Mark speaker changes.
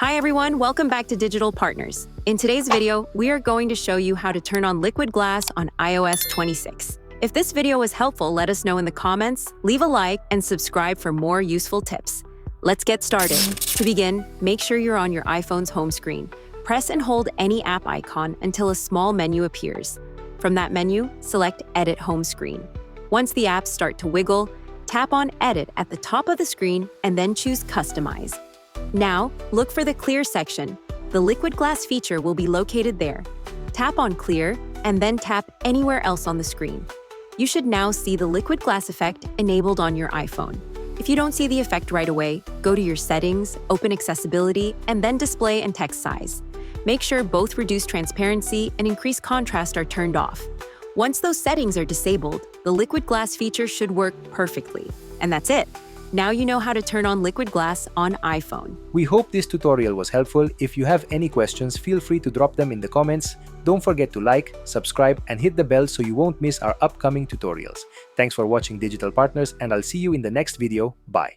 Speaker 1: Hi everyone, welcome back to Digital Partners. In today's video, we are going to show you how to turn on liquid glass on iOS 26. If this video was helpful, let us know in the comments, leave a like, and subscribe for more useful tips. Let's get started. To begin, make sure you're on your iPhone's home screen. Press and hold any app icon until a small menu appears. From that menu, select Edit Home Screen. Once the apps start to wiggle, tap on Edit at the top of the screen and then choose Customize. Now, look for the Clear section. The liquid glass feature will be located there. Tap on Clear and then tap anywhere else on the screen. You should now see the liquid glass effect enabled on your iPhone. If you don't see the effect right away, go to your settings, open accessibility, and then display and text size. Make sure both reduce transparency and increase contrast are turned off. Once those settings are disabled, the liquid glass feature should work perfectly. And that's it. Now you know how to turn on liquid glass on iPhone.
Speaker 2: We hope this tutorial was helpful. If you have any questions, feel free to drop them in the comments. Don't forget to like, subscribe, and hit the bell so you won't miss our upcoming tutorials. Thanks for watching Digital Partners, and I'll see you in the next video. Bye.